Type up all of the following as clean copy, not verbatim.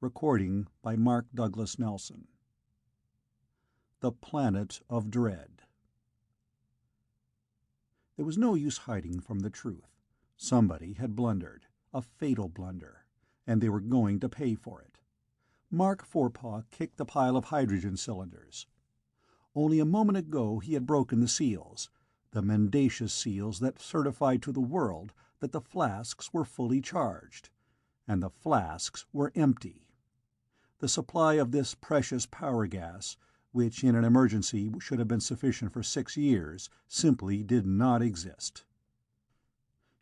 Recording by Mark Douglas Nelson. The Planet of Dread. There was no use hiding from the truth. Somebody had blundered, a fatal blunder, and they were going to pay for it. Mark Forepaugh kicked the pile of hydrogen cylinders. Only a moment ago he had broken the seals, the mendacious seals that certified to the world that the flasks were fully charged. And the flasks were empty. The supply of this precious power gas, which in an emergency should have been sufficient for 6 years, simply did not exist.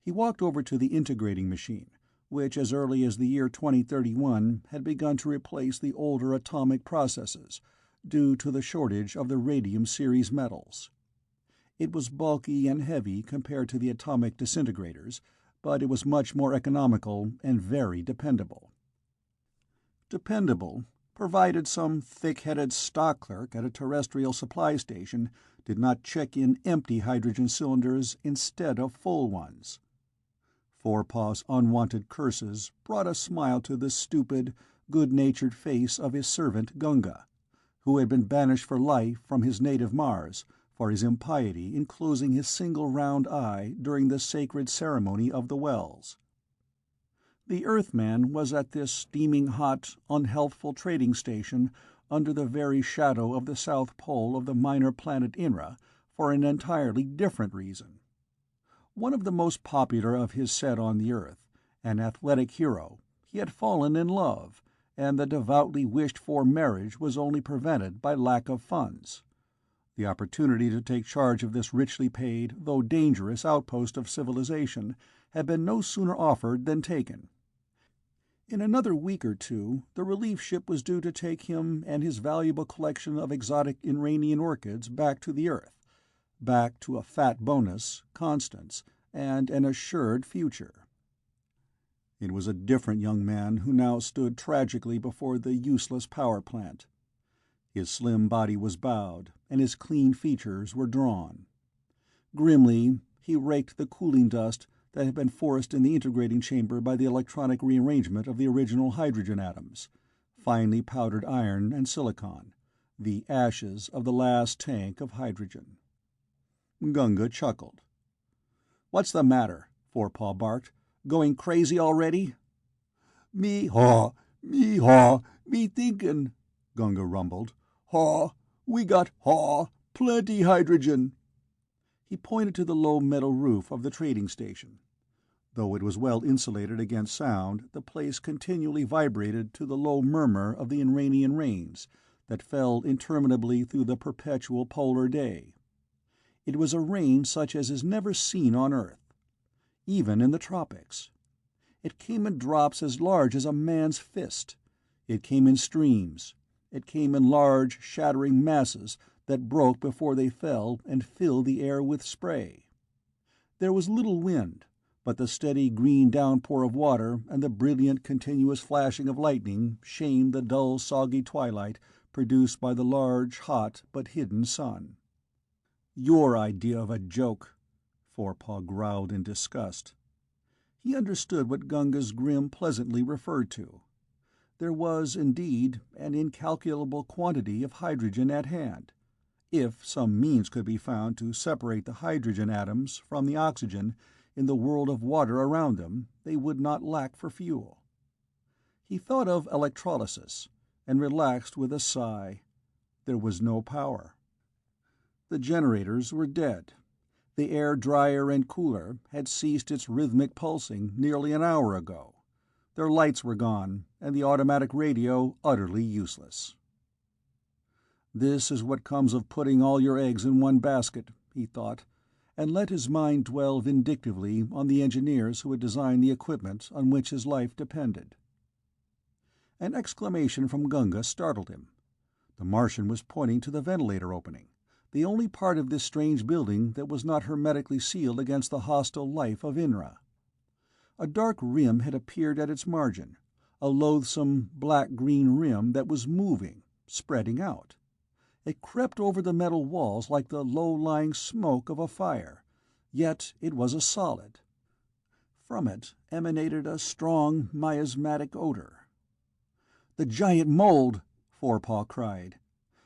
He walked over to the integrating machine, which as early as the year 2031 had begun to replace the older atomic processes, due to the shortage of the radium series metals. It was bulky and heavy compared to the atomic disintegrators, but it was much more economical and very dependable. Dependable, provided some thick-headed stock clerk at a terrestrial supply station did not check in empty hydrogen cylinders instead of full ones. Forepaugh's unwanted curses brought a smile to the stupid, good-natured face of his servant Gunga, who had been banished for life from his native Mars for his impiety in closing his single round eye during the sacred ceremony of the wells. The Earthman was at this steaming hot, unhealthful trading station under the very shadow of the south pole of the minor planet Inra for an entirely different reason. One of the most popular of his set on the Earth, an athletic hero, he had fallen in love, and the devoutly wished-for marriage was only prevented by lack of funds. The opportunity to take charge of this richly paid, though dangerous outpost of civilization had been no sooner offered than taken. In another week or two, the relief ship was due to take him and his valuable collection of exotic Iranian orchids back to the Earth, back to a fat bonus, constants, and an assured future. It was a different young man who now stood tragically before the useless power plant. His slim body was bowed, and his clean features were drawn. Grimly, he raked the cooling dust that had been forced in the integrating chamber by the electronic rearrangement of the original hydrogen atoms, finely powdered iron and silicon, the ashes of the last tank of hydrogen. Gunga chuckled. "What's the matter?" Forepaugh barked. "Going crazy already?" "Me thinkin'," Gunga rumbled. We got plenty hydrogen." He pointed to the low metal roof of the trading station. Though it was well insulated against sound, the place continually vibrated to the low murmur of the Iranian rains that fell interminably through the perpetual polar day. It was a rain such as is never seen on Earth, even in the tropics. It came in drops as large as a man's fist. It came in streams. It came in large, shattering masses that broke before they fell and filled the air with spray. There was little wind, but the steady green downpour of water and the brilliant continuous flashing of lightning shamed the dull soggy twilight produced by the large, hot, but hidden sun. "Your idea of a joke," Forepaugh growled in disgust. He understood what Gunga's grim pleasantly referred to. There was, indeed, an incalculable quantity of hydrogen at hand. If some means could be found to separate the hydrogen atoms from the oxygen in the world of water around them, they would not lack for fuel. He thought of electrolysis, and relaxed with a sigh. There was no power. The generators were dead. The air dryer and cooler had ceased its rhythmic pulsing nearly an hour ago. Their lights were gone, and the automatic radio utterly useless. "This is what comes of putting all your eggs in one basket," he thought, and let his mind dwell vindictively on the engineers who had designed the equipment on which his life depended. An exclamation from Gunga startled him. The Martian was pointing to the ventilator opening, the only part of this strange building that was not hermetically sealed against the hostile life of Inra. A dark rim had appeared at its margin, a loathsome black-green rim that was moving, spreading out. It crept over the metal walls like the low-lying smoke of a fire, yet it was a solid. From it emanated a strong miasmatic odor. "The giant mold!" Forepaugh cried.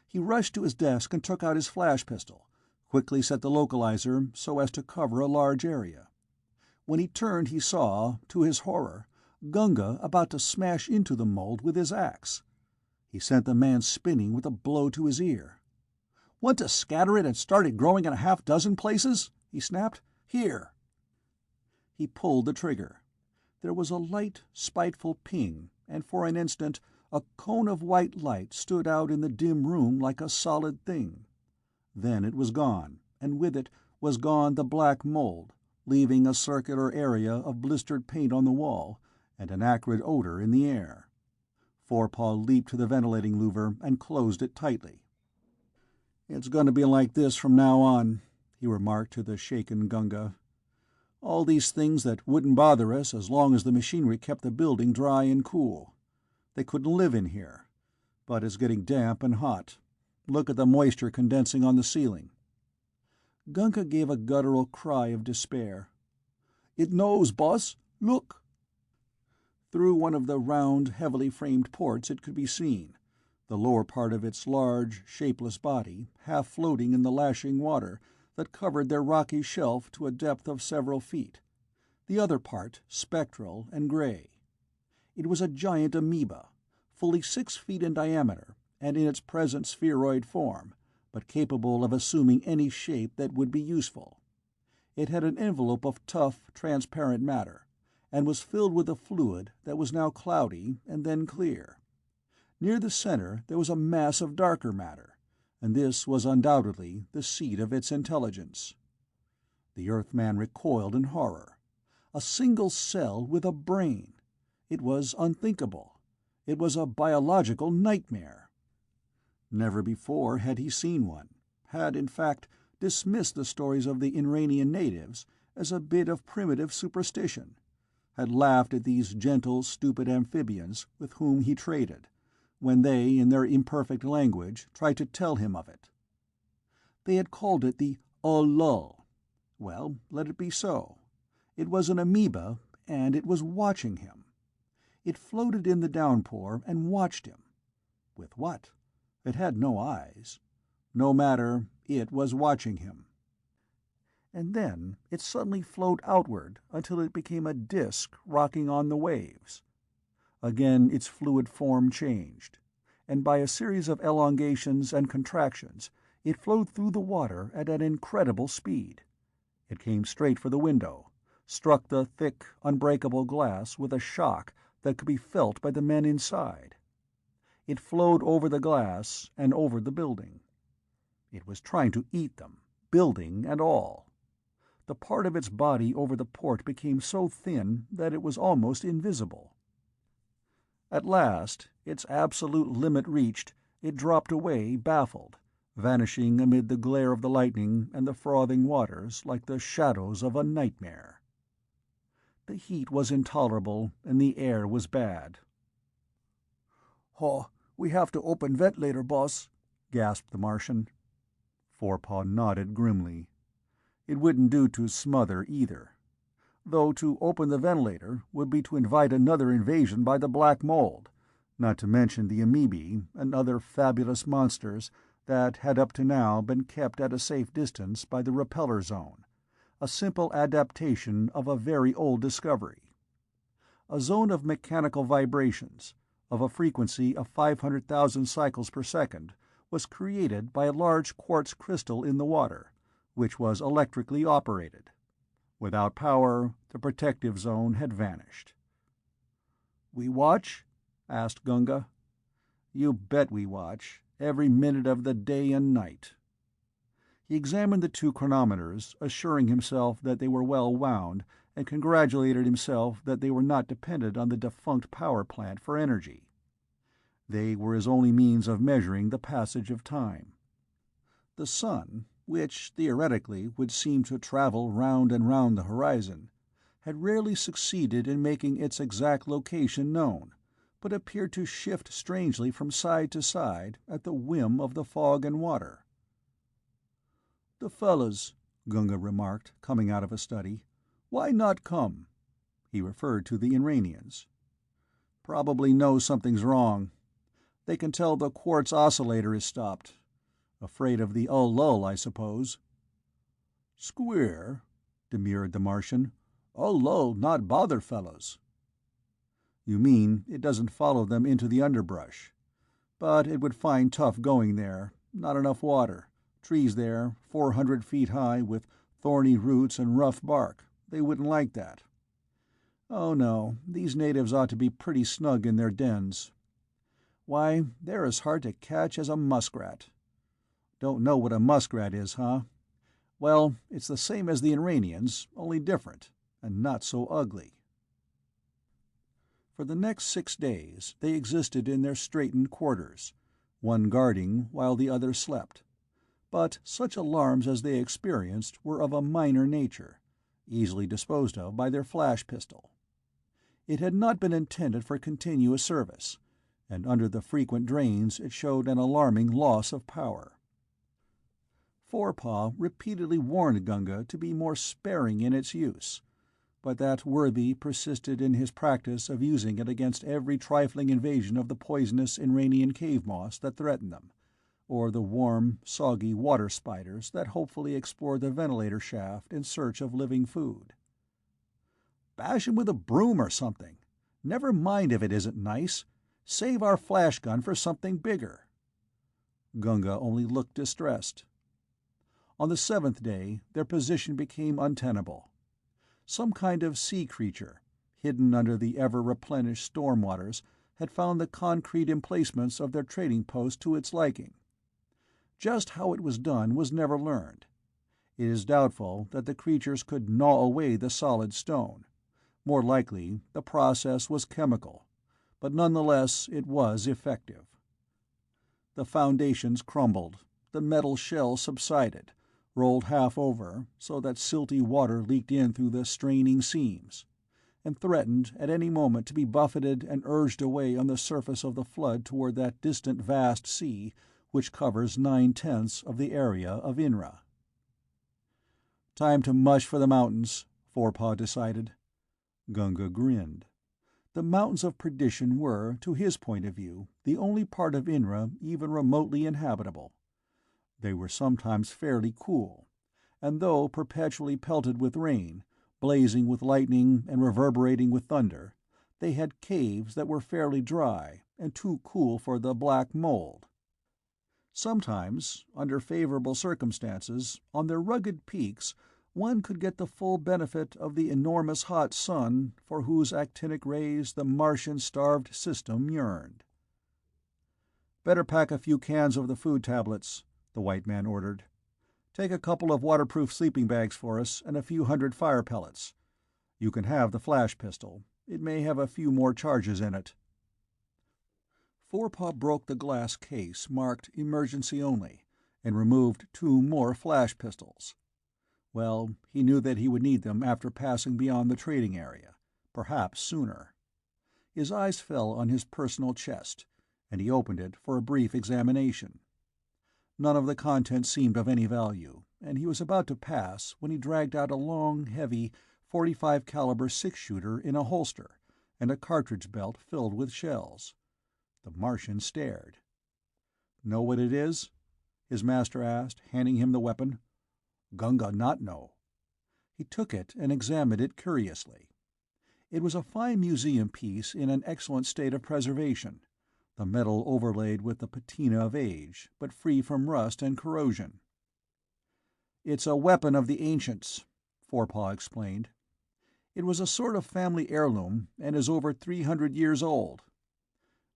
He rushed to his desk and took out his flash pistol, quickly set the localizer so as to cover a large area. When he turned he saw, to his horror, Gunga about to smash into the mold with his axe. He sent the man spinning with a blow to his ear. "Want to scatter it and start it growing in a half-dozen places?" he snapped. "Here!" He pulled the trigger. There was a light, spiteful ping, and for an instant a cone of white light stood out in the dim room like a solid thing. Then it was gone, and with it was gone the black mold, leaving a circular area of blistered paint on the wall and an acrid odor in the air. Forepaugh leaped to the ventilating louver and closed it tightly. "It's going to be like this from now on," he remarked to the shaken Gunga. "All these things that wouldn't bother us as long as the machinery kept the building dry and cool. They couldn't live in here. But it's getting damp and hot. Look at the moisture condensing on the ceiling." Gunga gave a guttural cry of despair. "It knows, boss. Look!" Through one of the round, heavily framed ports it could be seen, the lower part of its large, shapeless body half floating in the lashing water that covered their rocky shelf to a depth of several feet, the other part spectral and gray. It was a giant amoeba, fully 6 feet in diameter and in its present spheroid form, but capable of assuming any shape that would be useful. It had an envelope of tough, transparent matter, and was filled with a fluid that was now cloudy and then clear. Near the center there was a mass of darker matter, and this was undoubtedly the seat of its intelligence. The Earthman recoiled in horror. A single cell with a brain! It was unthinkable. It was a biological nightmare. Never before had he seen one, had, in fact, dismissed the stories of the Iranian natives as a bit of primitive superstition, had laughed at these gentle, stupid amphibians with whom he traded, when they, in their imperfect language, tried to tell him of it. They had called it the Ulul. Well, let it be so. It was an amoeba, and it was watching him. It floated in the downpour and watched him. With what? It had no eyes. No matter, it was watching him. And then it suddenly flowed outward until it became a disk rocking on the waves. Again its fluid form changed, and by a series of elongations and contractions it flowed through the water at an incredible speed. It came straight for the window, struck the thick, unbreakable glass with a shock that could be felt by the men inside. It flowed over the glass and over the building. It was trying to eat them, building and all. The part of its body over the port became so thin that it was almost invisible. At last, its absolute limit reached, it dropped away baffled, vanishing amid the glare of the lightning and the frothing waters like the shadows of a nightmare. The heat was intolerable and the air was bad. "Oh, we have to open ventilator, boss," gasped the Martian. Forepaugh nodded grimly. It wouldn't do to smother either. Though to open the ventilator would be to invite another invasion by the black mold, not to mention the amoebae and other fabulous monsters that had up to now been kept at a safe distance by the repeller zone, a simple adaptation of a very old discovery. A zone of mechanical vibrations, of a frequency of 500,000 cycles per second, was created by a large quartz crystal in the water, which was electrically operated. Without power, the protective zone had vanished. "We watch?" asked Gunga. "You bet we watch, every minute of the day and night." He examined the 2 chronometers, assuring himself that they were well wound, and congratulated himself that they were not dependent on the defunct power plant for energy. They were his only means of measuring the passage of time. The sun, which theoretically would seem to travel round and round the horizon, had rarely succeeded in making its exact location known, but appeared to shift strangely from side to side at the whim of the fog and water. "The fellas," Gunga remarked, coming out of a study, "why not come?" He referred to the Iranians. "Probably know something's wrong," They can tell the quartz oscillator is stopped. Afraid of the lull, I suppose." "Square," demurred the Martian. "Lull not bother fellows." "You mean it doesn't follow them into the underbrush. But it would find tough going there. Not enough water. Trees there, 400 feet high, with thorny roots and rough bark. They wouldn't like that. Oh no, these natives ought to be pretty snug in their dens. Why, they're as hard to catch as a muskrat. Don't know what a muskrat is, huh? Well, it's the same as the Iranians, only different, and not so ugly." For the next 6 days they existed in their straitened quarters, one guarding while the other slept. But such alarms as they experienced were of a minor nature, easily disposed of by their flash pistol. It had not been intended for continuous service, and under the frequent drains it showed an alarming loss of power. Forepaugh repeatedly warned Gunga to be more sparing in its use, but that worthy persisted in his practice of using it against every trifling invasion of the poisonous Iranian cave moss that threatened them, or the warm, soggy water spiders that hopefully explored the ventilator shaft in search of living food. "Bash him with a broom or something. Never mind if it isn't nice. Save our flash gun for something bigger." Gunga only looked distressed. On the 7th day their position became untenable. Some kind of sea creature, hidden under the ever-replenished storm waters, had found the concrete emplacements of their trading post to its liking. Just how it was done was never learned. It is doubtful that the creatures could gnaw away the solid stone. More likely the process was chemical, but nonetheless it was effective. The foundations crumbled, the metal shell subsided, rolled half over so that silty water leaked in through the straining seams, and threatened at any moment to be buffeted and urged away on the surface of the flood toward that distant vast sea which covers 9/10 of the area of Inra. "Time to mush for the mountains," Forepaugh decided. Gunga grinned. The Mountains of Perdition were, to his point of view, the only part of Inra even remotely inhabitable. They were sometimes fairly cool, and though perpetually pelted with rain, blazing with lightning and reverberating with thunder, they had caves that were fairly dry and too cool for the black mold. Sometimes, under favorable circumstances, on their rugged peaks one could get the full benefit of the enormous hot sun for whose actinic rays the Martian-starved system yearned. "Better pack a few cans of the food tablets," the white man ordered. "Take a couple of waterproof sleeping bags for us and a few hundred fire pellets. You can have the flash pistol. It may have a few more charges in it." Forepaugh broke the glass case marked "Emergency Only" and removed 2 more flash pistols. Well, he knew that he would need them after passing beyond the trading area, perhaps sooner. His eyes fell on his personal chest, and he opened it for a brief examination. None of the contents seemed of any value, and he was about to pass when he dragged out a long, heavy, .45 caliber six-shooter in a holster, and a cartridge belt filled with shells. The Martian stared. "Know what it is?" his master asked, handing him the weapon. Gunga not know. He took it and examined it curiously. It was a fine museum piece in an excellent state of preservation, the metal overlaid with the patina of age, but free from rust and corrosion. "It's a weapon of the ancients," Forepaugh explained. "It was a sort of family heirloom, and is over 300 years old.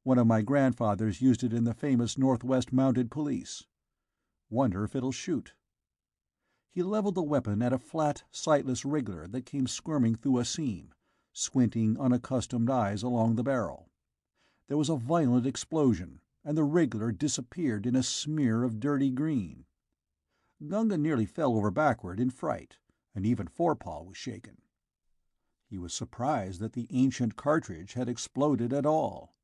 One of my grandfathers used it in the famous Northwest Mounted Police. Wonder if it'll shoot." He leveled the weapon at a flat, sightless wriggler that came squirming through a seam, squinting unaccustomed eyes along the barrel. There was a violent explosion, and the wriggler disappeared in a smear of dirty green. Gunga nearly fell over backward in fright, and even Forepaugh was shaken. He was surprised that the ancient cartridge had exploded at all,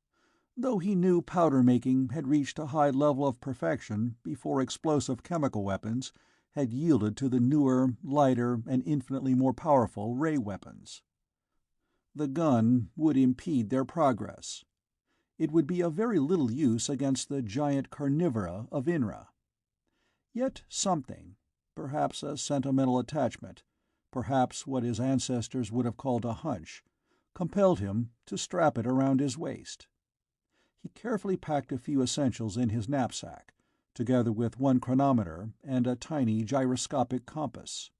though he knew powder-making had reached a high level of perfection before explosive chemical weapons had yielded to the newer, lighter, and infinitely more powerful ray weapons. The gun would impede their progress. it would be of very little use against the giant carnivora of Inra. Yet something, perhaps a sentimental attachment, perhaps what his ancestors would have called a hunch, compelled him to strap it around his waist. He carefully packed a few essentials in his knapsack, together with one chronometer and a tiny gyroscopic compass.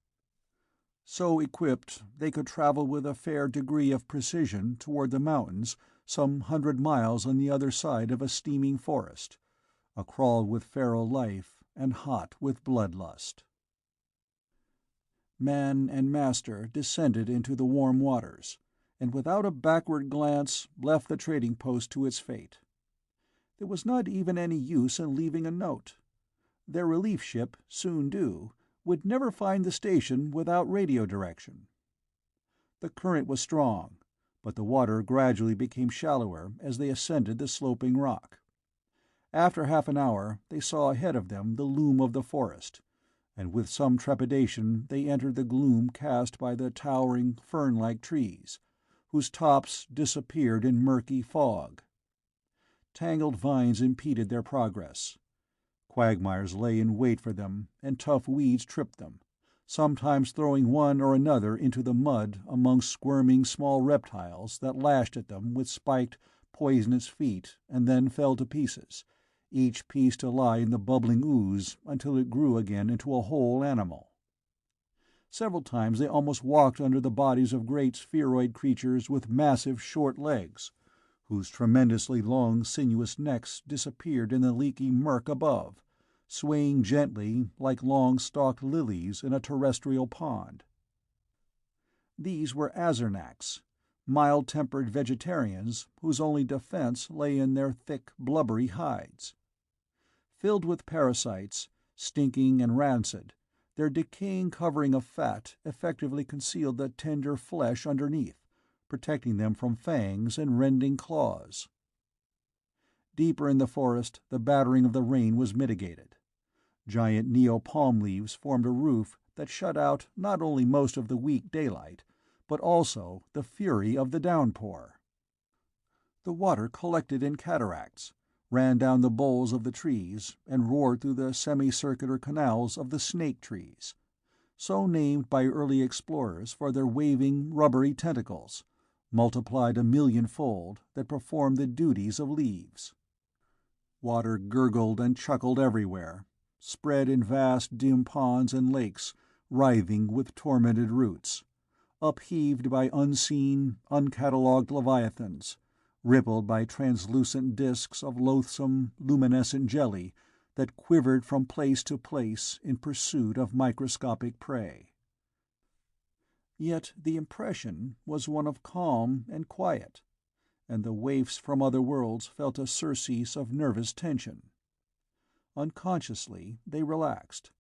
So equipped, they could travel with a fair degree of precision toward the mountains some 100 miles on the other side of a steaming forest, acrawl with feral life and hot with bloodlust. Man and master descended into the warm waters, and without a backward glance left the trading post to its fate. There was not even any use in leaving a note. Their relief ship, soon due, would never find the station without radio direction. The current was strong, but the water gradually became shallower as they ascended the sloping rock. After half an hour they saw ahead of them the loom of the forest, and with some trepidation they entered the gloom cast by the towering, fern-like trees, whose tops disappeared in murky fog. Tangled vines impeded their progress. Quagmires lay in wait for them, and tough weeds tripped them, sometimes throwing one or another into the mud among squirming small reptiles that lashed at them with spiked, poisonous feet and then fell to pieces, each piece to lie in the bubbling ooze until it grew again into a whole animal. Several times they almost walked under the bodies of great spheroid creatures with massive short legs, whose tremendously long sinuous necks disappeared in the leaky murk above, swaying gently like long-stalked lilies in a terrestrial pond. These were Azarnaks, mild-tempered vegetarians whose only defense lay in their thick, blubbery hides. Filled with parasites, stinking and rancid, their decaying covering of fat effectively concealed the tender flesh underneath, protecting them from fangs and rending claws. Deeper in the forest, the battering of the rain was mitigated. Giant neo-palm leaves formed a roof that shut out not only most of the weak daylight, but also the fury of the downpour. The water collected in cataracts, ran down the boles of the trees, and roared through the semicircular canals of the snake trees, so named by early explorers for their waving, rubbery tentacles, multiplied a millionfold, that performed the duties of leaves. Water gurgled and chuckled everywhere, spread in vast dim ponds and lakes, writhing with tormented roots, upheaved by unseen, uncatalogued leviathans, rippled by translucent disks of loathsome, luminescent jelly that quivered from place to place in pursuit of microscopic prey. Yet the impression was one of calm and quiet, and the waifs from other worlds felt a surcease of nervous tension. Unconsciously, they relaxed.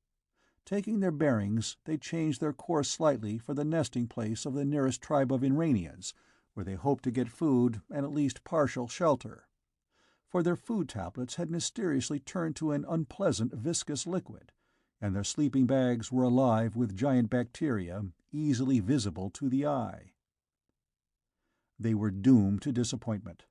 Taking their bearings, they changed their course slightly for the nesting place of the nearest tribe of Iranians, where they hoped to get food and at least partial shelter. For their food tablets had mysteriously turned to an unpleasant viscous liquid, and their sleeping bags were alive with giant bacteria easily visible to the eye. They were doomed to disappointment.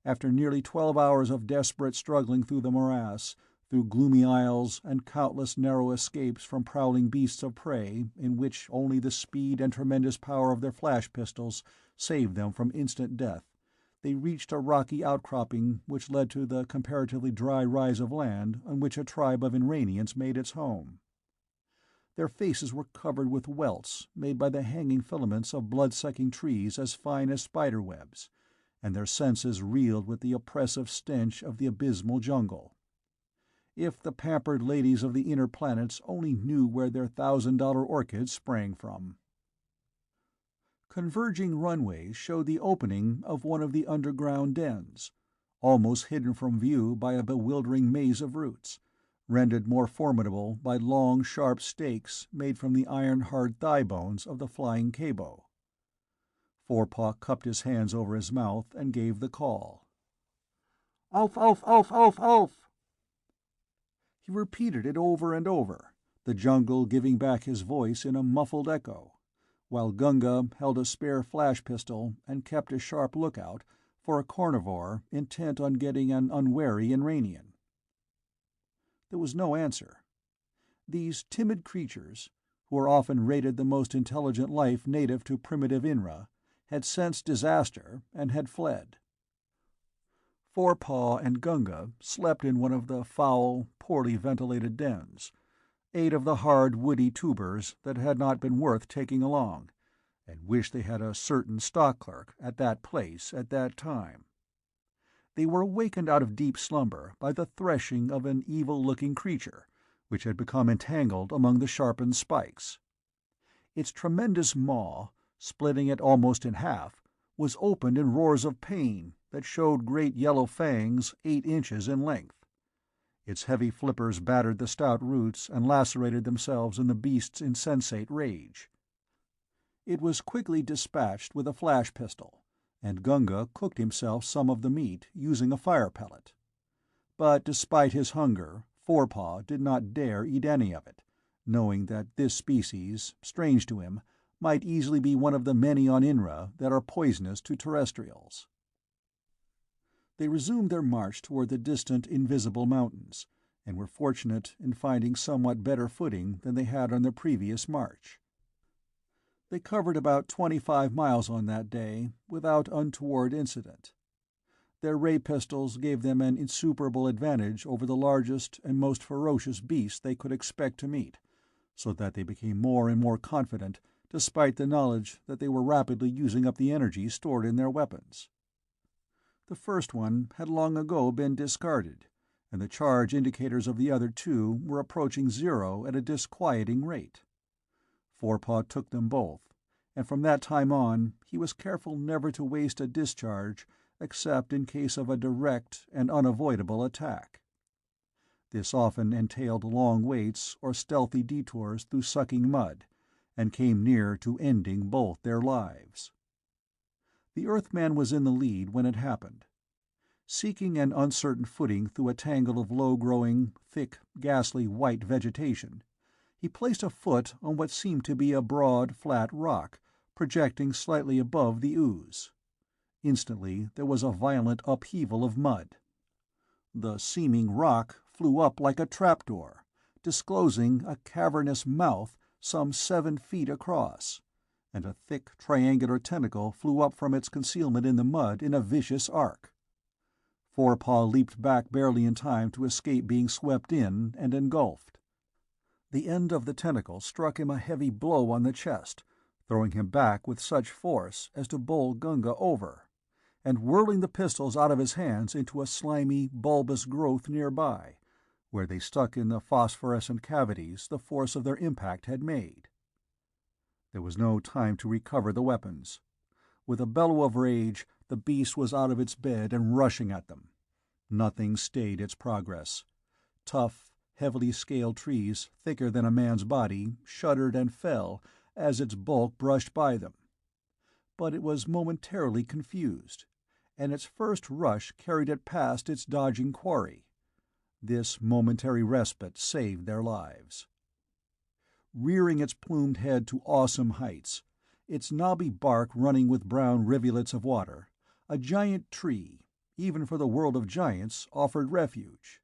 After nearly 12 hours of desperate struggling through the morass, through gloomy aisles and countless narrow escapes from prowling beasts of prey in which only the speed and tremendous power of their flash pistols saved them from instant death, they reached a rocky outcropping which led to the comparatively dry rise of land on which a tribe of Iranians made its home. Their faces were covered with welts made by the hanging filaments of blood-sucking trees as fine as spider webs, and their senses reeled with the oppressive stench of the abysmal jungle. If the pampered ladies of the inner planets only knew where their $1,000 orchids sprang from. Converging runways showed the opening of one of the underground dens, almost hidden from view by a bewildering maze of roots, rendered more formidable by long, sharp stakes made from the iron-hard thigh bones of the flying cabo. Forepaugh cupped his hands over his mouth and gave the call. "Auf, auf, auf, auf, auf!" He repeated it over and over, the jungle giving back his voice in a muffled echo, while Gunga held a spare flash pistol and kept a sharp lookout for a carnivore intent on getting an unwary Inranian. There was no answer. These timid creatures, who are often rated the most intelligent life native to primitive Inra, had sensed disaster and had fled. Forepaugh and Gunga slept in one of the foul, poorly ventilated dens, ate of the hard, woody tubers that had not been worth taking along, and wished they had a certain stock clerk at that place at that time. They were awakened out of deep slumber by the threshing of an evil-looking creature, which had become entangled among the sharpened spikes. Its tremendous maw, splitting it almost in half, was opened in roars of pain that showed great yellow fangs 8 inches in length. Its heavy flippers battered the stout roots and lacerated themselves in the beast's insensate rage. It was quickly dispatched with a flash pistol, and Gunga cooked himself some of the meat, using a fire pellet. But despite his hunger, Forepaugh did not dare eat any of it, knowing that this species, strange to him, might easily be one of the many on Inra that are poisonous to terrestrials. They resumed their march toward the distant invisible mountains, and were fortunate in finding somewhat better footing than they had on their previous march. They covered about 25 miles on that day, without untoward incident. Their ray pistols gave them an insuperable advantage over the largest and most ferocious beasts they could expect to meet, so that they became more and more confident, despite the knowledge that they were rapidly using up the energy stored in their weapons. The first one had long ago been discarded, and the charge indicators of the other 2 were approaching 0 at a disquieting rate. Forepaugh took them both, and from that time on he was careful never to waste a discharge except in case of a direct and unavoidable attack. This often entailed long waits or stealthy detours through sucking mud, and came near to ending both their lives. The Earthman was in the lead when it happened. Seeking an uncertain footing through a tangle of low-growing, thick, ghastly white vegetation, he placed a foot on what seemed to be a broad, flat rock, projecting slightly above the ooze. Instantly there was a violent upheaval of mud. The seeming rock flew up like a trapdoor, disclosing a cavernous mouth some 7 feet across, and a thick triangular tentacle flew up from its concealment in the mud in a vicious arc. Forepaugh leaped back barely in time to escape being swept in and engulfed. The end of the tentacle struck him a heavy blow on the chest, throwing him back with such force as to bowl Gunga over, and whirling the pistols out of his hands into a slimy, bulbous growth nearby, where they stuck in the phosphorescent cavities the force of their impact had made. There was no time to recover the weapons. With a bellow of rage, the beast was out of its bed and rushing at them. Nothing stayed its progress. Tough, heavily scaled trees, thicker than a man's body, shuddered and fell as its bulk brushed by them. But it was momentarily confused, and its first rush carried it past its dodging quarry. This momentary respite saved their lives. Rearing its plumed head to awesome heights, its knobby bark running with brown rivulets of water, a giant tree, even for the world of giants, offered refuge.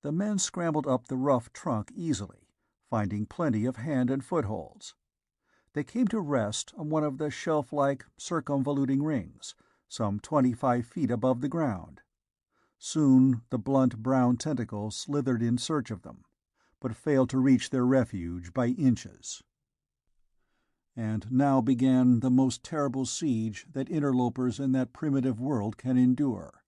The men scrambled up the rough trunk easily, finding plenty of hand and footholds. They came to rest on one of the shelf-like, circumvoluting rings, some 25 feet above the ground. Soon the blunt brown tentacles slithered in search of them, but failed to reach their refuge by inches. And now began the most terrible siege that interlopers in that primitive world can endure.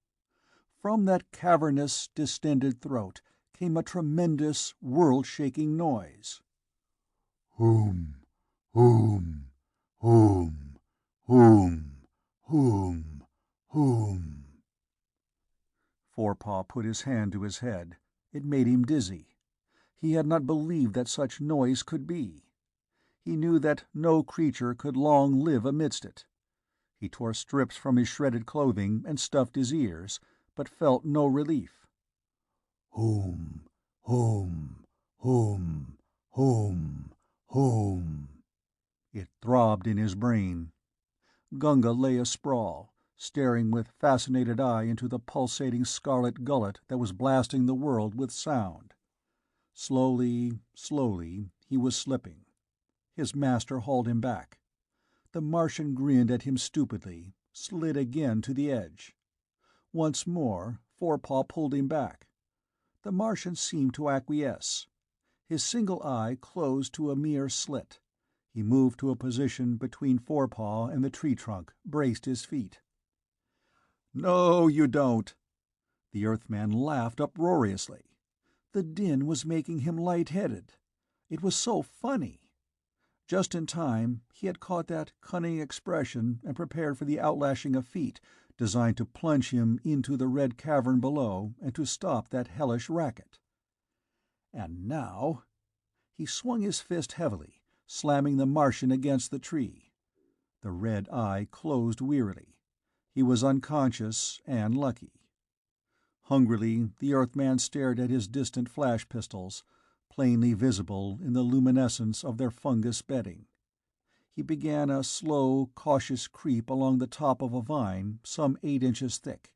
From that cavernous, distended throat came a tremendous, world-shaking noise. "Hoom, hoom, hoom, hoom, hoom, hoom." Forepaugh put his hand to his head. It made him dizzy. He had not believed that such noise could be. He knew that no creature could long live amidst it. He tore strips from his shredded clothing and stuffed his ears, but felt no relief. "Hoom, hoom, hoom, hoom, hoom." It throbbed in his brain. Gunga lay asprawl, staring with fascinated eye into the pulsating scarlet gullet that was blasting the world with sound. Slowly, slowly, he was slipping. His master hauled him back. The Martian grinned at him stupidly, slid again to the edge. Once more, Forepaugh pulled him back. The Martian seemed to acquiesce. His single eye closed to a mere slit. He moved to a position between Forepaugh and the tree trunk, braced his feet. "No, you don't." The Earthman laughed uproariously. The din was making him light-headed. It was so funny. Just in time, he had caught that cunning expression and prepared for the outlashing of feet designed to plunge him into the red cavern below and to stop that hellish racket. And now... He swung his fist heavily, slamming the Martian against the tree. The red eye closed wearily. He was unconscious and lucky. Hungrily, the Earthman stared at his distant flash pistols, plainly visible in the luminescence of their fungus bedding. He began a slow, cautious creep along the top of a vine some 8 inches thick.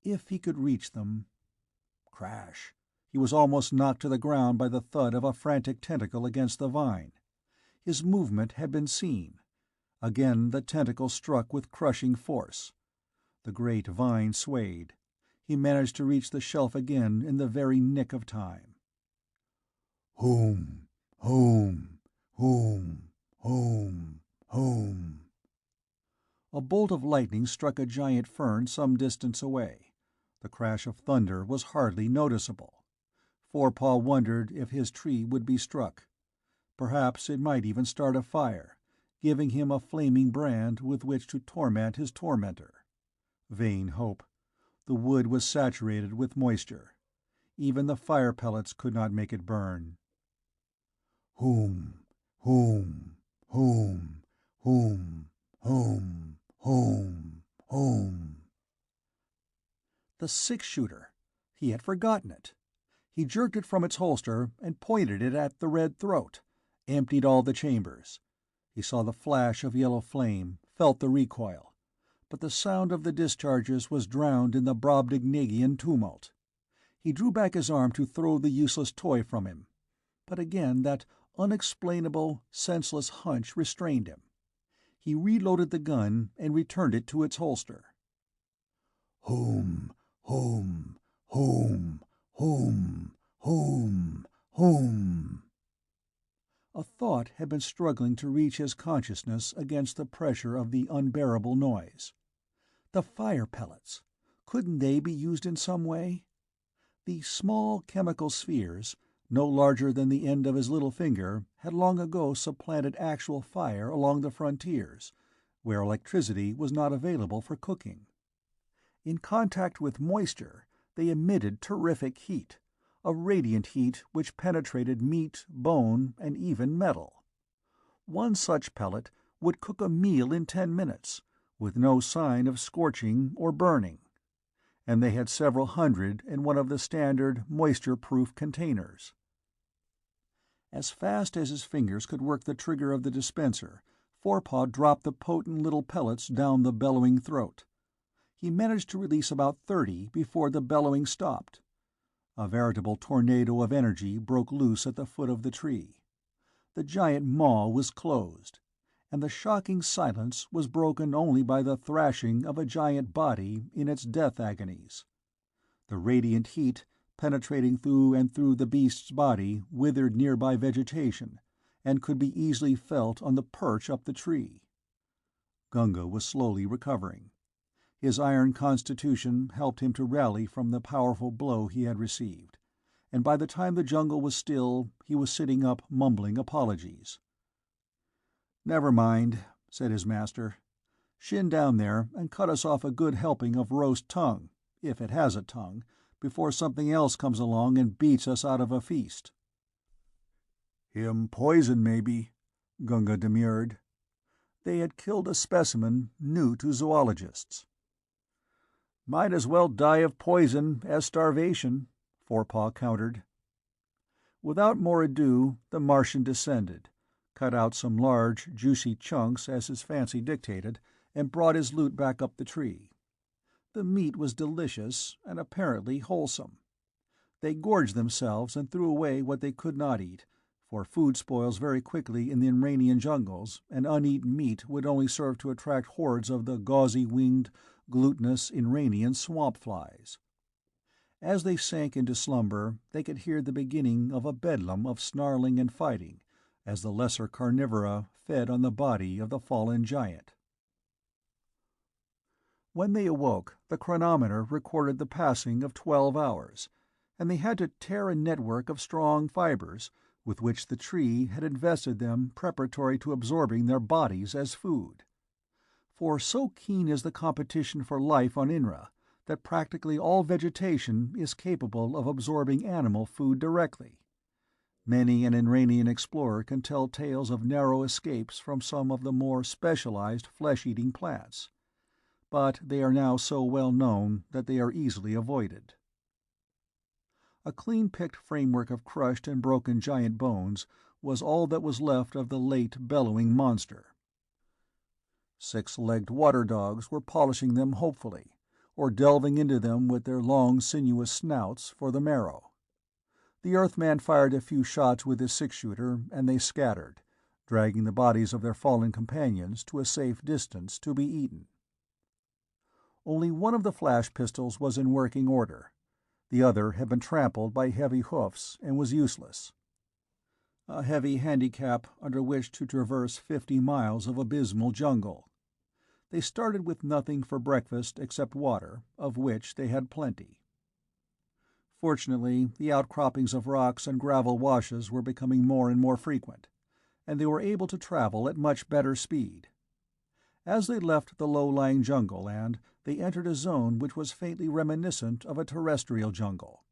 If he could reach them... Crash! He was almost knocked to the ground by the thud of a frantic tentacle against the vine. His movement had been seen. Again the tentacle struck with crushing force. The great vine swayed. He managed to reach the shelf again in the very nick of time. Hoom, hoom, hoom, hoom, hoom. A bolt of lightning struck a giant fern some distance away. The crash of thunder was hardly noticeable. Forepaugh wondered if his tree would be struck. Perhaps it might even start a fire, giving him a flaming brand with which to torment his tormentor. Vain hope. The wood was saturated with moisture. Even the fire pellets could not make it burn. Hoom, hoom, hoom, hoom, hoom, hoom, hoom. The six-shooter. He had forgotten it. He jerked it from its holster and pointed it at the red throat, emptied all the chambers. He saw the flash of yellow flame, felt the recoil, but the sound of the discharges was drowned in the Brobdingnagian tumult. He drew back his arm to throw the useless toy from him, but again that unexplainable, senseless hunch restrained him. He reloaded the gun and returned it to its holster. Hoom, hoom, hoom, hoom, hoom, hoom. A thought had been struggling to reach his consciousness against the pressure of the unbearable noise. The fire pellets. Couldn't they be used in some way? The small chemical spheres, no larger than the end of his little finger, had long ago supplanted actual fire along the frontiers, where electricity was not available for cooking. In contact with moisture, they emitted terrific heat, a radiant heat which penetrated meat, bone, and even metal. One such pellet would cook a meal in 10 minutes, with no sign of scorching or burning, and they had several hundred in one of the standard moisture-proof containers. As fast as his fingers could work the trigger of the dispenser, Forepaugh dropped the potent little pellets down the bellowing throat. He managed to release about 30 before the bellowing stopped. A veritable tornado of energy broke loose at the foot of the tree. The giant maw was closed, and the shocking silence was broken only by the thrashing of a giant body in its death agonies. The radiant heat, penetrating through and through the beast's body, withered nearby vegetation, and could be easily felt on the perch up the tree. Gunga was slowly recovering. His iron constitution helped him to rally from the powerful blow he had received, and by the time the jungle was still, he was sitting up mumbling apologies. "Never mind," said his master. "Shin down there and cut us off a good helping of roast tongue, if it has a tongue, before something else comes along and beats us out of a feast." "Him poison, maybe," Gunga demurred. They had killed a specimen new to zoologists. "Might as well die of poison as starvation," Forepaugh countered. Without more ado, the Martian descended, cut out some large, juicy chunks as his fancy dictated, and brought his loot back up the tree. The meat was delicious and apparently wholesome. They gorged themselves and threw away what they could not eat, for food spoils very quickly in the Iranian jungles, and uneaten meat would only serve to attract hordes of the gauzy-winged, glutinous Iranian swamp flies. As they sank into slumber, they could hear the beginning of a bedlam of snarling and fighting, as the lesser carnivora fed on the body of the fallen giant. When they awoke, the chronometer recorded the passing of 12 hours, and they had to tear a network of strong fibers, with which the tree had invested them preparatory to absorbing their bodies as food. For so keen is the competition for life on Inra that practically all vegetation is capable of absorbing animal food directly. Many an Iranian explorer can tell tales of narrow escapes from some of the more specialized flesh-eating plants, but they are now so well known that they are easily avoided. A clean-picked framework of crushed and broken giant bones was all that was left of the late bellowing monster. 6-legged water dogs were polishing them hopefully, or delving into them with their long sinuous snouts for the marrow. The Earthman fired a few shots with his six-shooter, and they scattered, dragging the bodies of their fallen companions to a safe distance to be eaten. Only one of the flash pistols was in working order. The other had been trampled by heavy hoofs and was useless. A heavy handicap under which to traverse 50 miles of abysmal jungle. They started with nothing for breakfast except water, of which they had plenty. Fortunately, the outcroppings of rocks and gravel washes were becoming more and more frequent, and they were able to travel at much better speed. As they left the low-lying jungle they entered a zone which was faintly reminiscent of a terrestrial jungle.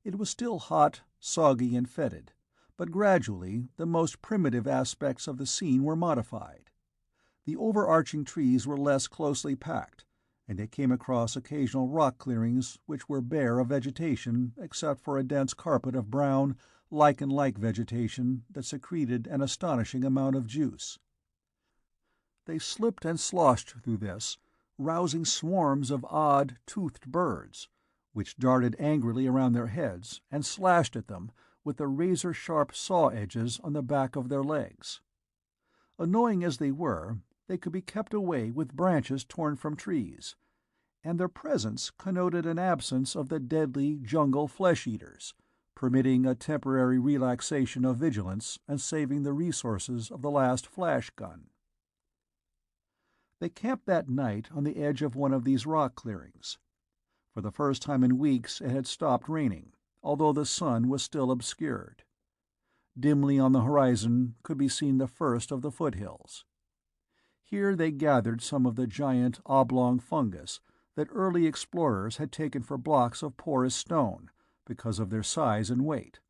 It was still hot, soggy, and fetid, but gradually the most primitive aspects of the scene were modified. The overarching trees were less closely packed, and they came across occasional rock clearings which were bare of vegetation except for a dense carpet of brown, lichen-like vegetation that secreted an astonishing amount of juice. They slipped and sloshed through this, rousing swarms of odd, toothed birds, which darted angrily around their heads and slashed at them with the razor-sharp saw edges on the back of their legs. Annoying as they were, they could be kept away with branches torn from trees, and their presence connoted an absence of the deadly jungle flesh-eaters, permitting a temporary relaxation of vigilance and saving the resources of the last flash gun. They camped that night on the edge of one of these rock clearings. For the first time in weeks it had stopped raining, although the sun was still obscured. Dimly on the horizon could be seen the first of the foothills. Here they gathered some of the giant oblong fungus that early explorers had taken for blocks of porous stone because of their size and weight,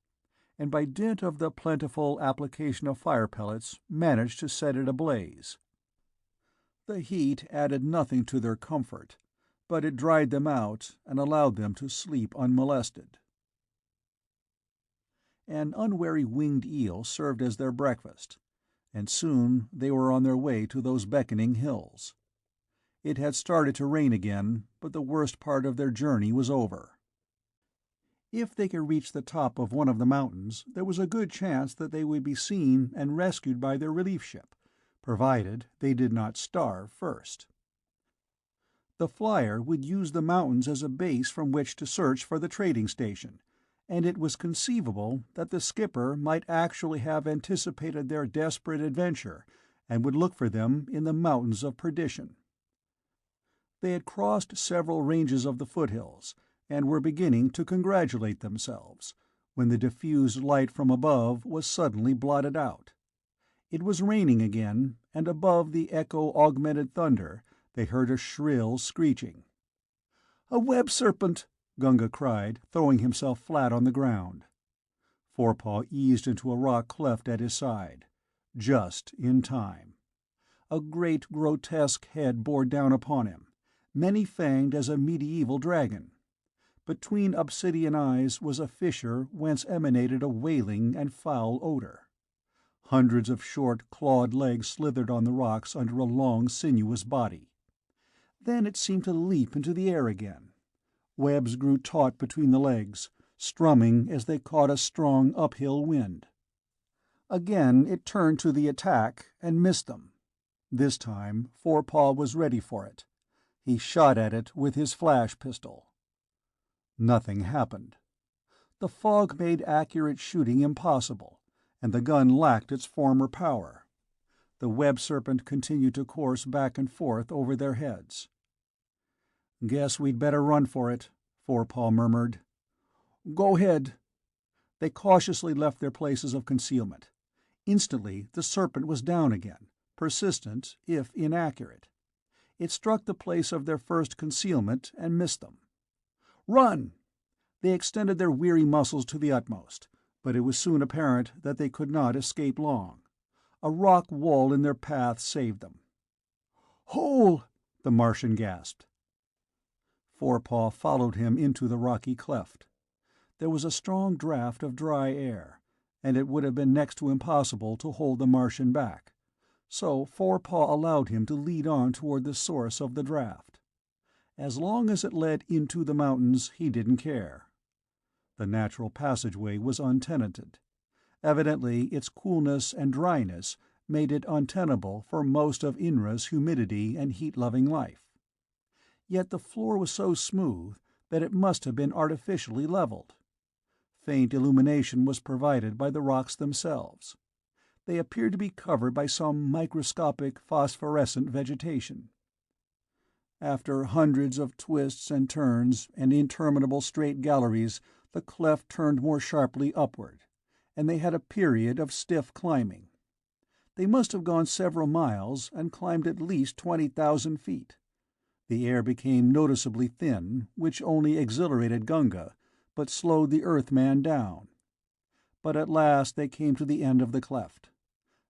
and by dint of the plentiful application of fire pellets managed to set it ablaze. The heat added nothing to their comfort, but it dried them out and allowed them to sleep unmolested. An unwary winged eel served as their breakfast, and soon they were on their way to those beckoning hills. It had started to rain again, but the worst part of their journey was over. If they could reach the top of one of the mountains, there was a good chance that they would be seen and rescued by their relief ship, provided they did not starve first. The flyer would use the mountains as a base from which to search for the trading station, and it was conceivable that the skipper might actually have anticipated their desperate adventure and would look for them in the Mountains of Perdition. They had crossed several ranges of the foothills, and were beginning to congratulate themselves, when the diffused light from above was suddenly blotted out. It was raining again, and above the echo-augmented thunder they heard a shrill screeching. "A web-serpent!" Gunga cried, throwing himself flat on the ground. Forepaugh eased into a rock cleft at his side, just in time. A great grotesque head bore down upon him, many-fanged as a medieval dragon. Between obsidian eyes was a fissure whence emanated a wailing and foul odor. Hundreds of short, clawed legs slithered on the rocks under a long, sinuous body. Then it seemed to leap into the air again. Webs grew taut between the legs, strumming as they caught a strong uphill wind. Again it turned to the attack and missed them. This time Forepaugh was ready for it. He shot at it with his flash pistol. Nothing happened. The fog made accurate shooting impossible, and the gun lacked its former power. The web serpent continued to course back and forth over their heads. "Guess we'd better run for it," Forepaugh murmured. "Go ahead." They cautiously left their places of concealment. Instantly the serpent was down again, persistent if inaccurate. It struck the place of their first concealment and missed them. "Run!" They extended their weary muscles to the utmost, but it was soon apparent that they could not escape long. A rock wall in their path saved them. "Hole!" the Martian gasped. Forepaugh followed him into the rocky cleft. There was a strong draught of dry air, and it would have been next to impossible to hold the Martian back, so Forepaugh allowed him to lead on toward the source of the draught. As long as it led into the mountains, he didn't care. The natural passageway was untenanted. Evidently its coolness and dryness made it untenable for most of Inra's humidity and heat-loving life. Yet the floor was so smooth that it must have been artificially leveled. Faint illumination was provided by the rocks themselves. They appeared to be covered by some microscopic phosphorescent vegetation. After hundreds of twists and turns and interminable straight galleries, the cleft turned more sharply upward, and they had a period of stiff climbing. They must have gone several miles and climbed at least 20,000 feet. The air became noticeably thin, which only exhilarated Gunga, but slowed the Earthman down. But at last they came to the end of the cleft.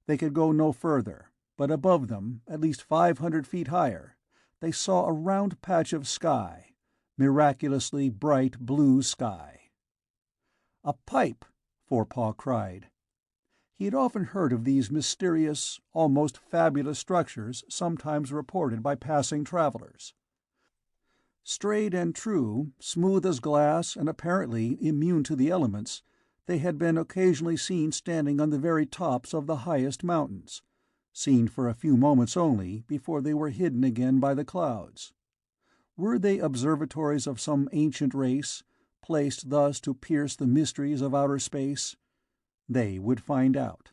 They could go no further, but above them, at least 500 feet higher, they saw a round patch of sky, miraculously bright blue sky. "A pipe!" Forepaugh cried. He had often heard of these mysterious, almost fabulous structures sometimes reported by passing travelers. Straight and true, smooth as glass and apparently immune to the elements, they had been occasionally seen standing on the very tops of the highest mountains, seen for a few moments only before they were hidden again by the clouds. Were they observatories of some ancient race, placed thus to pierce the mysteries of outer space? They would find out.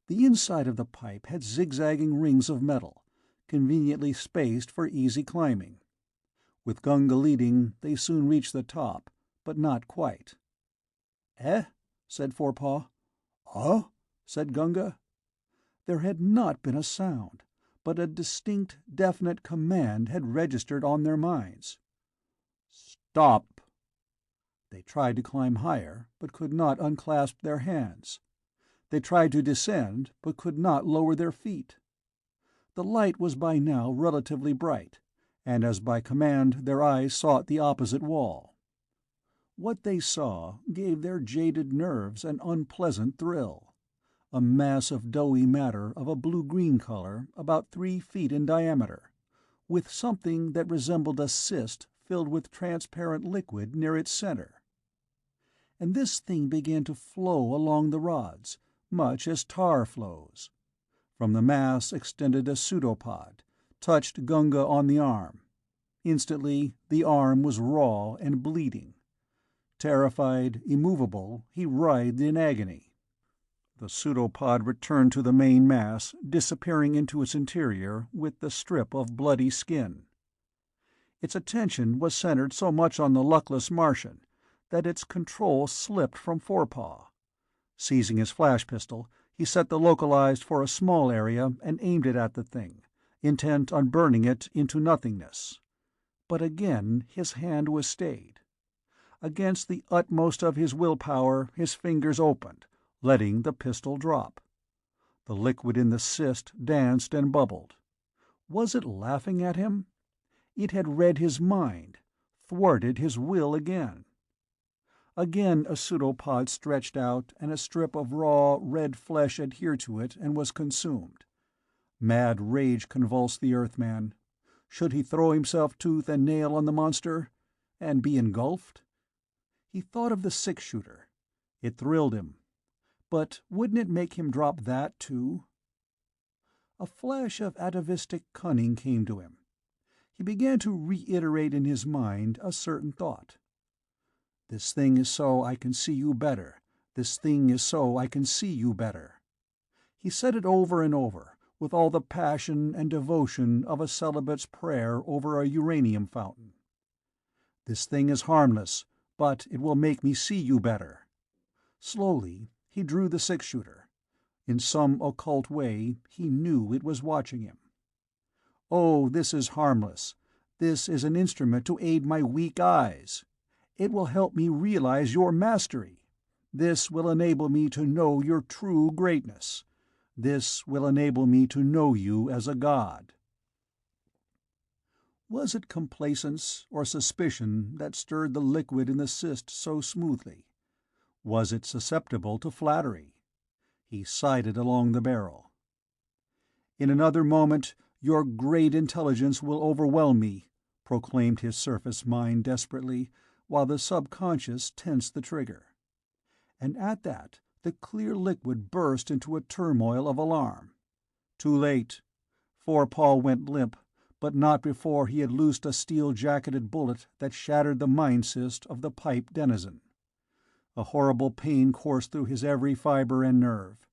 The inside of the pipe had zigzagging rings of metal, conveniently spaced for easy climbing. With Gunga leading, they soon reached the top, but not quite. "Eh?" said Forepaugh. "Oh?" said Gunga. There had not been a sound, but a distinct, definite command had registered on their minds. "Stop!" They tried to climb higher, but could not unclasp their hands. They tried to descend, but could not lower their feet. The light was by now relatively bright, and as by command their eyes sought the opposite wall. What they saw gave their jaded nerves an unpleasant thrill. A mass of doughy matter of a blue-green color, about 3 feet in diameter, with something that resembled a cyst filled with transparent liquid near its center. And this thing began to flow along the rods, much as tar flows. From the mass extended a pseudopod, touched Gunga on the arm. Instantly the arm was raw and bleeding. Terrified, immovable, he writhed in agony. The pseudopod returned to the main mass, disappearing into its interior with the strip of bloody skin. Its attention was centered so much on the luckless Martian that its control slipped from Forepaugh. Seizing his flash pistol, he set the localized for a small area and aimed it at the thing, intent on burning it into nothingness. But again his hand was stayed. Against the utmost of his willpower his fingers opened, letting the pistol drop. The liquid in the cyst danced and bubbled. Was it laughing at him? It had read his mind, thwarted his will again. Again a pseudopod stretched out, and a strip of raw, red flesh adhered to it and was consumed. Mad rage convulsed the Earthman. Should he throw himself tooth and nail on the monster, and be engulfed? He thought of the six-shooter. It thrilled him. But wouldn't it make him drop that, too? A flash of atavistic cunning came to him. He began to reiterate in his mind a certain thought. "This thing is so I can see you better. This thing is so I can see you better." He said it over and over, with all the passion and devotion of a celibate's prayer over a uranium fountain. "This thing is harmless, but it will make me see you better." Slowly he drew the six-shooter. In some occult way he knew it was watching him. "Oh, this is harmless. This is an instrument to aid my weak eyes. It will help me realize your mastery. This will enable me to know your true greatness. This will enable me to know you as a god." Was it complacence or suspicion that stirred the liquid in the cyst so smoothly? Was it susceptible to flattery? He sighted along the barrel. "In another moment your great intelligence will overwhelm me," proclaimed his surface mind desperately, while the subconscious tensed the trigger. And at that the clear liquid burst into a turmoil of alarm. Too late. Forepaugh went limp, but not before he had loosed a steel-jacketed bullet that shattered the mind cyst of the pipe denizen. A horrible pain coursed through his every fiber and nerve.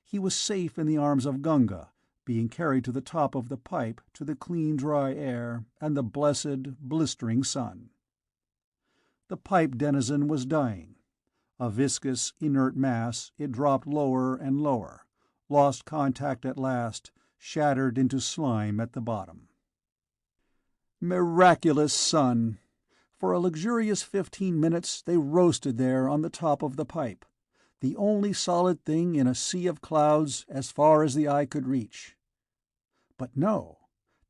He was safe in the arms of Gunga, being carried to the top of the pipe to the clean, dry air and the blessed, blistering sun. The pipe denizen was dying. A viscous, inert mass, it dropped lower and lower, lost contact at last, shattered into slime at the bottom. Miraculous sun! For a luxurious 15 minutes they roasted there on the top of the pipe, the only solid thing in a sea of clouds as far as the eye could reach. But no,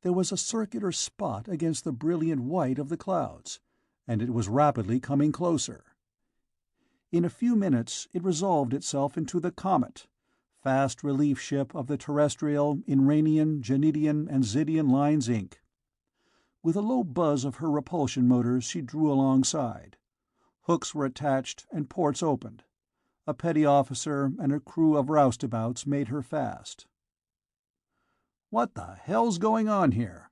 there was a circular spot against the brilliant white of the clouds, and it was rapidly coming closer. In a few minutes it resolved itself into the Comet, fast relief ship of the terrestrial, Iranian, Janidian, and Zydian Lines, Inc. With a low buzz of her repulsion motors she drew alongside. Hooks were attached and ports opened. A petty officer and a crew of roustabouts made her fast. "What the hell's going on here?"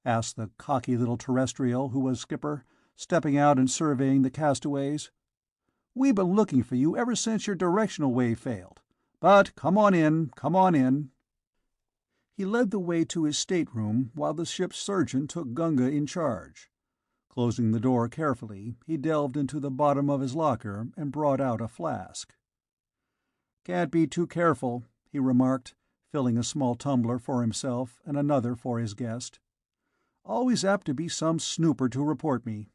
asked the cocky little terrestrial who was skipper, stepping out and surveying the castaways. "We've been looking for you ever since your directional wave failed. But come on in, come on in." He led the way to his stateroom while the ship's surgeon took Gunga in charge. Closing the door carefully, he delved into the bottom of his locker and brought out a flask. "Can't be too careful," he remarked, filling a small tumbler for himself and another for his guest. "Always apt to be some snooper to report me.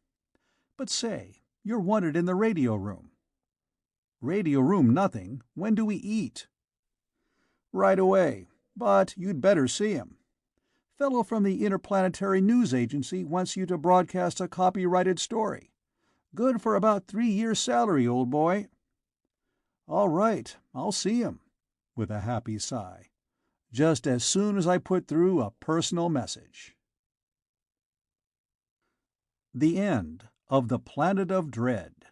But say, you're wanted in the radio room." "Radio room nothing. When do we eat?" "Right away. But you'd better see him. Fellow from the Interplanetary News Agency wants you to broadcast a copyrighted story. Good for about 3 years' salary, old boy." "All right, I'll see him," with a happy sigh. "Just as soon as I put through a personal message." The End of The Planet of Dread.